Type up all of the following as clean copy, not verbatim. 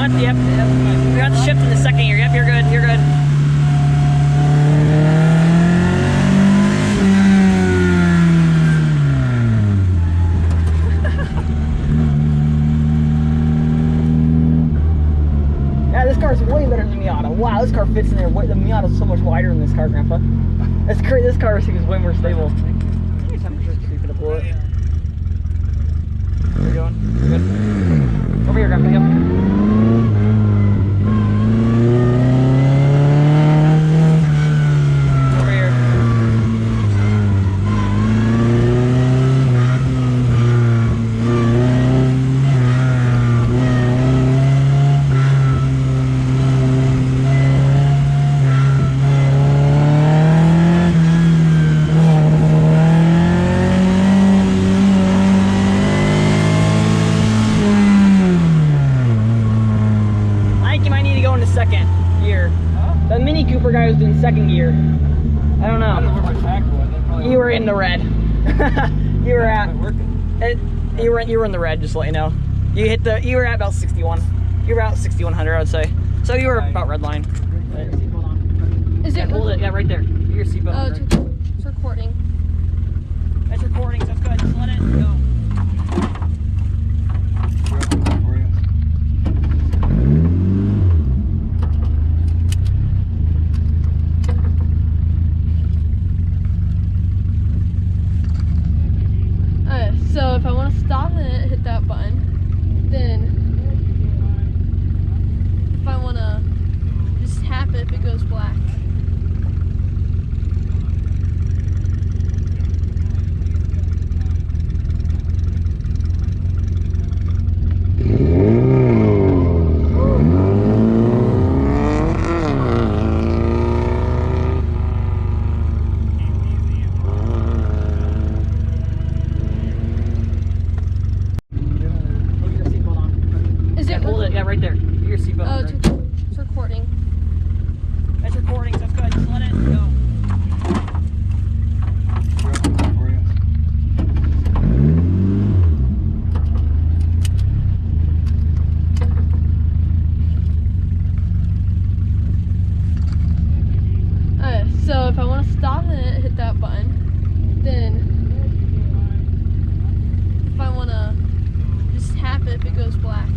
Yep. We got the shift in the second gear. Yep, you're good. You're good. Yeah, this car's way better than the Miata. Wow, this car fits in there. The Miata's so much wider than this car, Grandpa. That's great. This car seems way more stable. Your temperature's creeping up a little. Where are you going? Good. Over here, Grandpa. Yep. Over here. Second gear. Huh? The Mini Cooper guy was doing second gear. I don't know. I don't know where my tack was. You were in the red. You were at. You were in the red. Just to let you know. You were at about 61. You were about 6100, I would say. So you were about red line. Is it? Hold it. Yeah, right there. Your seatbelt. Oh, it's recording. It's recording, so it's good. Just let it go. So if I want to stop it, hit that button. Then if I want to just tap it, if it goes black. Hold it. Yeah, right there. Your seatbelt. Oh, it's recording. It's recording, so it's good. Just let it go. So if I want to stop it, hit that button. Then if I want to just tap it, if it goes black.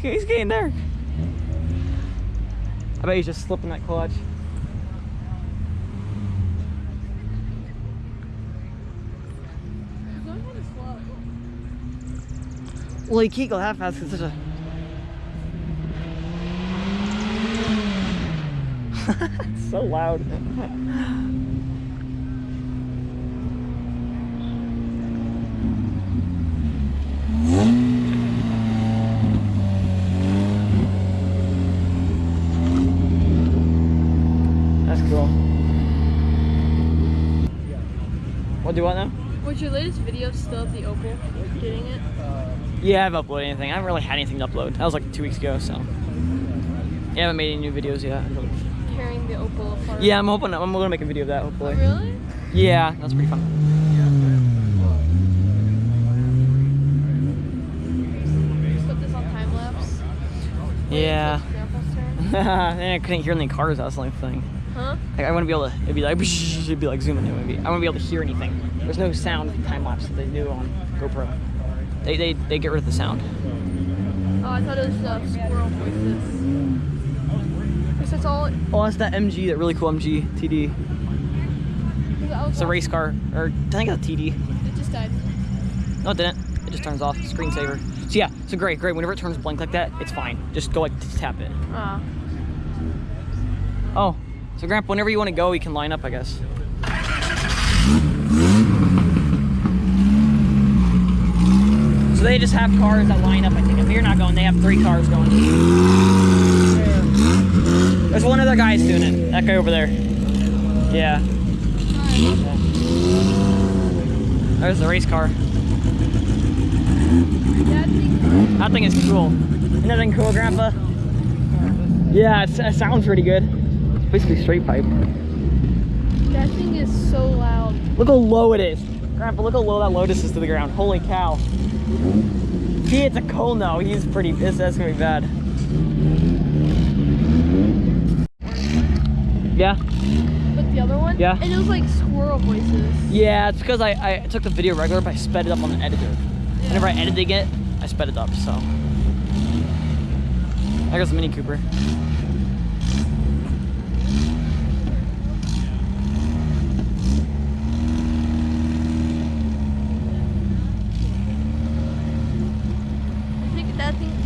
He's getting there. I bet he's just slipping that clutch. Well, he can't go that fast because it's such a... It's so loud. I'll do what now? Was your latest video still of the Opal getting it? Yeah, I've uploaded anything. I haven't really had anything to upload. That was like 2 weeks ago, so. Yeah, I haven't made any new videos yet. Tearing the Opal apart. Yeah, I'm gonna make a video of that, hopefully. Oh, really? Yeah, that's pretty fun. Put this on time lapse. Yeah. Grandpa's turn. And I couldn't hear any cars. That's the only thing. Huh? Like, I wouldn't be able to. It'd be like zooming in. Maybe I wouldn't be able to hear anything. There's no sound time lapse that they do on GoPro. They get rid of the sound. Oh, I thought it was squirrel voices. Guess that's all. Oh, that's that MG, that really cool MG TD. It's a race car, or I think it's a TD. It just died. No, it didn't. It just turns off. Screensaver. So yeah, so great. Whenever it turns blank like that, it's fine. Just go like tap it. Ah. Oh, so Grandpa, whenever you want to go, you can line up, I guess. So they just have cars that line up, I think. If you're not going, they have 3 cars going. There's one other guy's doing it. That guy over there. Yeah. There's the race car. That thing is cool. Isn't that thing cool, Grandpa? Yeah, it sounds pretty good. It's basically straight pipe. That thing is so loud. Look how low it is. Grandpa, look how low that Lotus is to the ground. Holy cow. He hits a cone though. He's pretty, that's gonna be bad. Yeah? But the other one? Yeah. And it was like squirrel voices. Yeah, it's because I took the video regular, but I sped it up on the editor. Yeah. Whenever I edited it, I sped it up, so. There goes the Mini Cooper.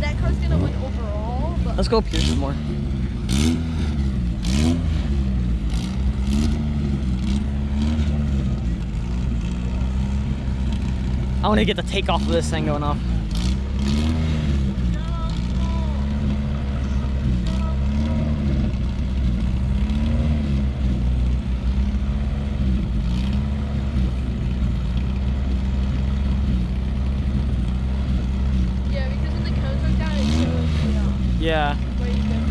That car's gonna win overall, but Let's go up here some more. I want to get the takeoff of this thing going off. yeah, because when the cones are down, it shows, Yeah. way different.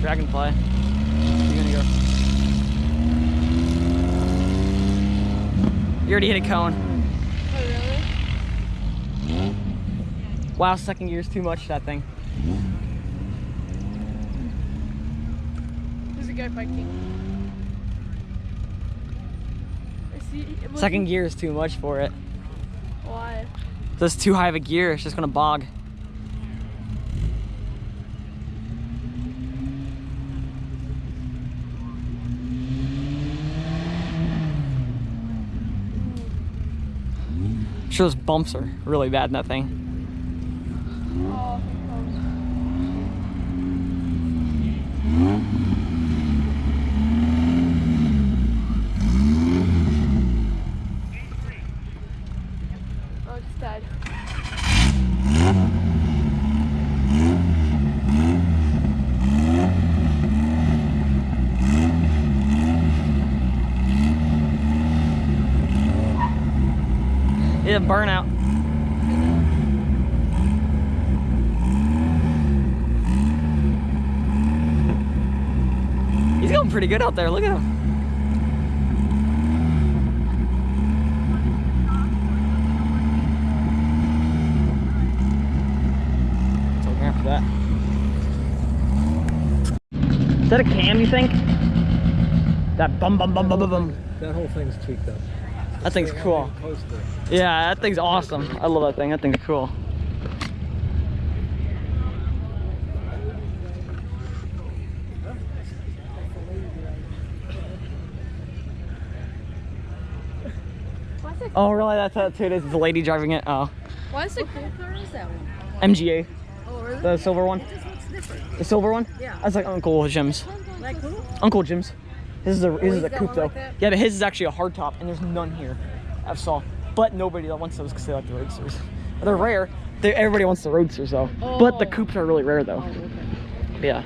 Dragonfly. You're gonna go. You already hit a cone. Oh, really? Wow, second gear's too much, that thing. There's a guy biking. I see. Second gear is too much for it. Why? That's too high of a gear, it's just gonna bog. I'm sure those bumps are really bad in that thing. Oh, oh, it just died. Yeah, burnout. He's going pretty good out there, look at him. So we're after that. Is that a cam, you think? That bum bum bum bum bum bum. That whole thing's tweaked up. That thing's cool. Yeah, that thing's awesome. I love that thing. That thing's cool. Oh, really? That's how it is. It's a lady driving it. Oh. Why is it cool? Where is that one? MGA. Oh, really? The silver one. It just looks different. The silver one? Yeah. That's like Uncle Jim's. Like who? Uncle Jim's. His is a he's got coupe one though. like that? Yeah, but his is actually a hard top, and there's none here. I've saw, but nobody that wants those because they like the roadsters. They're rare. Everybody wants the roadsters though. But the coupes are really rare though. Oh, okay. Yeah.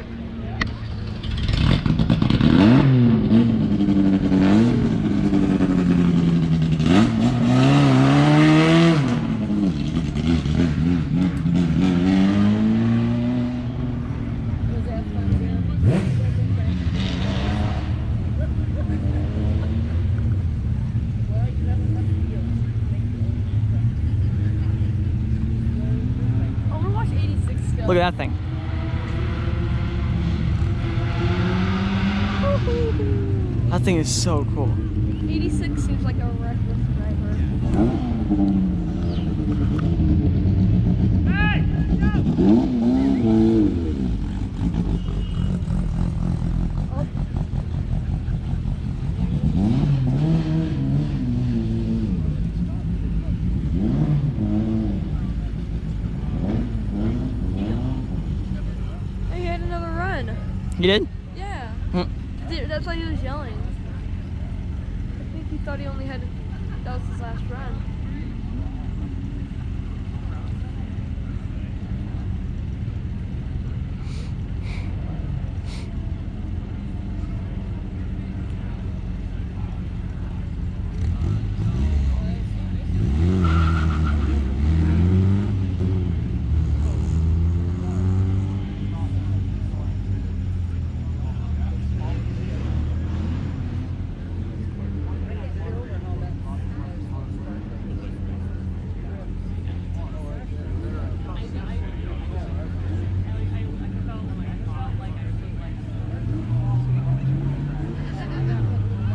Look at that thing. That thing is so cool. 86 seems like a reckless driver. He had another run. You did? Yeah. Hmm. That's why he was yelling. I think he thought he only had. That was his last run.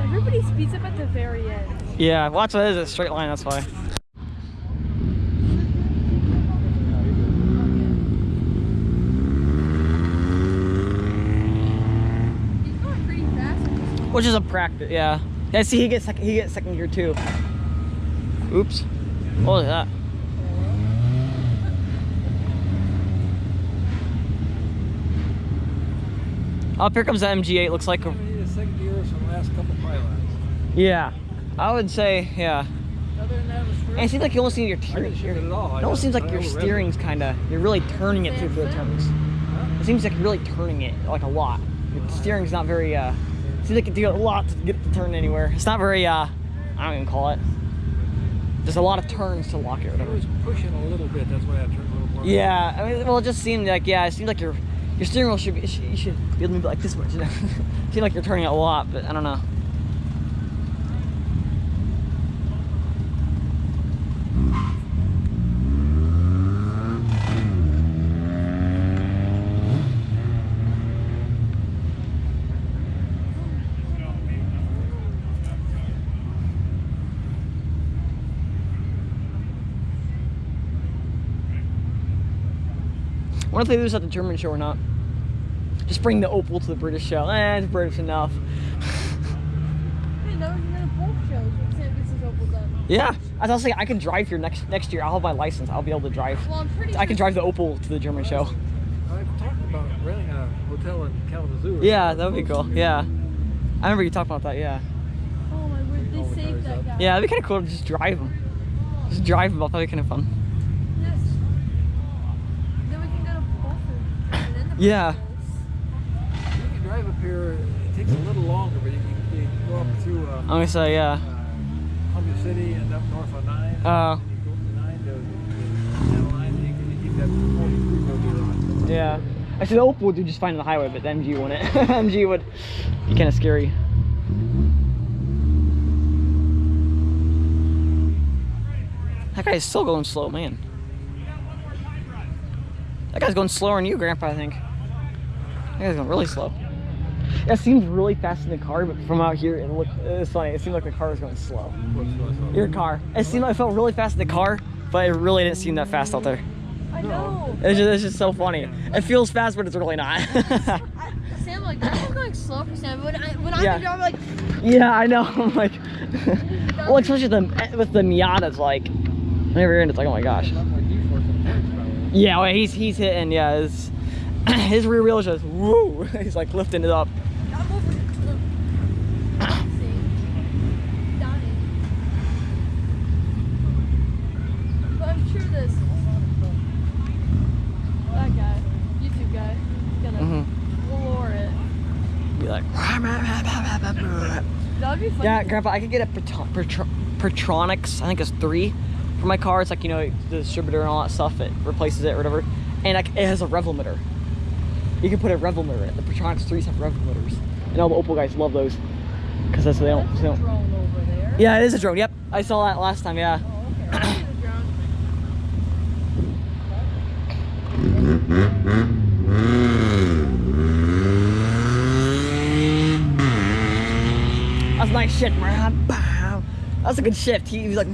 Everybody speeds up at the very end. Yeah, watch what it is, a straight line, that's why. He's going pretty fast. Which is a practice, yeah. Yeah, see, he gets second gear too. Oops. What was that? Up here comes the MG8, looks like a... Second gears from the last couple pylons. Yeah, I would say, yeah. Other than that, And it seems like you almost need your I steering. didn't shift it at all. It almost seems like your steering's kind of, you're really turning it through the turns. It seems like you're really turning it, like a lot. Your steering's not very, seems like you do a lot to get it to turn anywhere. It's not very, I don't even call it. There's a lot of turns to lock it or I whatever. was pushing a little bit, that's why I turned a little more. Yeah, I mean, well, it just seemed like, yeah, it seemed like your steering wheel should be, you should be able to be like this much, you know? It seemed like you're turning it a lot, but I don't know. I wonder if they do this at the German show or not. Just bring the Opel to the British show. It's British enough. Hey, no, you're gonna both shows with St. Vincent's Opel done. Yeah, as I was saying, I can drive here next year. I'll have my license. I'll be able to drive. Well, I'm pretty I can drive the Opel to the German show. I've talked about renting a hotel in Kalamazoo. Yeah, that would be cool. Yeah, I remember you talking about that. Yeah. Oh my word, they saved that guy. Yeah, it'd be kind of cool to just drive them. Just drive them up. That'd be kind of fun. Yes. Then we can go to Balfour. Yeah. You can drive up here, it takes a little longer, but you can go up through I'm gonna say yeah. Columbia City and up north on 9. Oh. And you go to 9 to the line, and you keep that 43 road on. Yeah. Actually, the Opel would do just fine on the highway, but the MG wouldn't. MG would be kind of scary. That guy's still going slow, man. That guy's going slower than you, Grandpa, I think. That guy's going really slow. It seems really fast in the car, but from out here, it's funny. It seemed like the car was going slow. Your car. It felt really fast in the car, but it really didn't seem that fast out there. I know. It's just so funny. It feels fast, but it's really not. Sam, like, I'm going slow for Sam. When I'm Yeah. driving, I'm like, Yeah, I know. I'm like, well, especially with the Miatas, like, whenever you're in, it's like, oh my gosh. Yeah, well, he's hitting, yeah, his rear wheel is just, woo, he's like lifting it up. I'm over to the dying. But I'm sure that guy, YouTube guy, is gonna floor it. Be like, That would be fun. yeah, Grandpa, I could get a Pertronics, I think it's 3 for my car. It's like, you know, the distributor and all that stuff, it replaces it or whatever. And it has a rev limiter. You can put a rev limiter in it. The Pertronics 3s have rev limiters. And all the Opel guys love those. Because that's what they don't. That's a drone over there. Yeah, it is a drone. Yep. I saw that last time, yeah. Oh, okay. It's a drone. That's a nice shift. That's a good shift. He was like,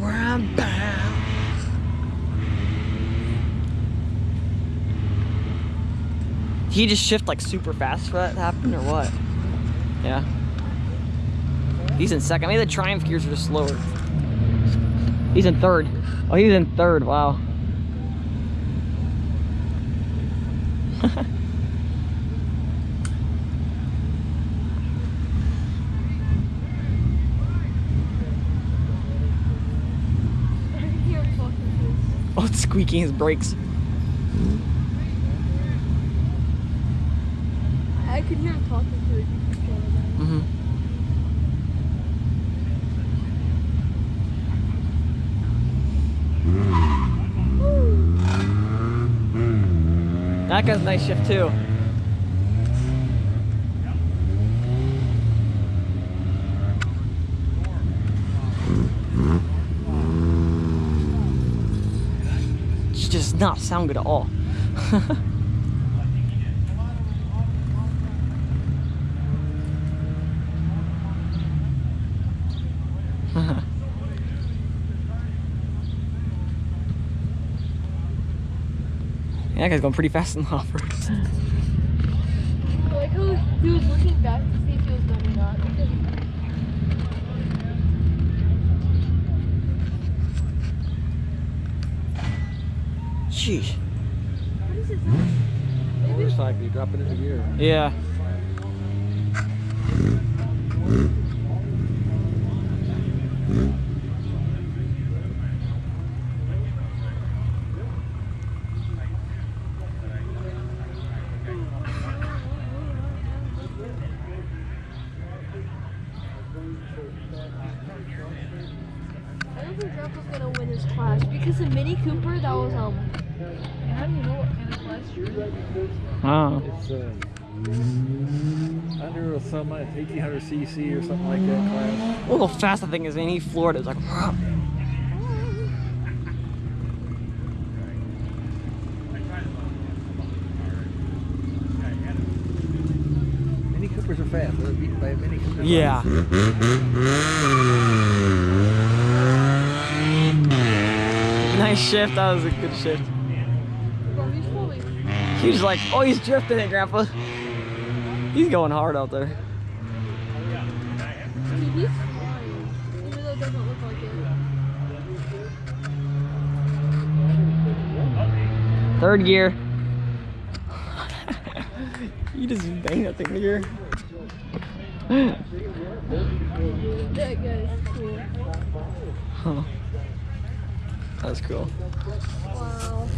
he just shift like super fast for that to happen or what? Yeah. He's in second. Maybe the Triumph gears are just slower. He's in third. Oh, he's in third. Wow. Oh, it's squeaking his brakes. I could hear him talking to it. Mm-hmm. That guy's a nice shift too. It does not sound good at all. Yeah, that guy's going pretty fast in the off-roads. I like how he was looking back to see if he was done or not. Sheesh. What is this? Motorcycle, you drop it into gear. Yeah. I don't think Grandpa's gonna win his class because the Mini Cooper that was How do you know what kind of class you're in? Oh. It's under some 1800 cc or something like that class. Look how fast that thing is, man. He floored it. It's like, Mini Coopers are fast. They're beaten by a Mini Cooper. yeah. Nice shift. That was a good shift. Bro, he's probably He's like, oh, he's drifting it, Grandpa. He's going hard out there. he's flying. Even though it doesn't look like it. Third gear. You just bang that thing in gear. That guy's cool. Huh. That's cool. Wow.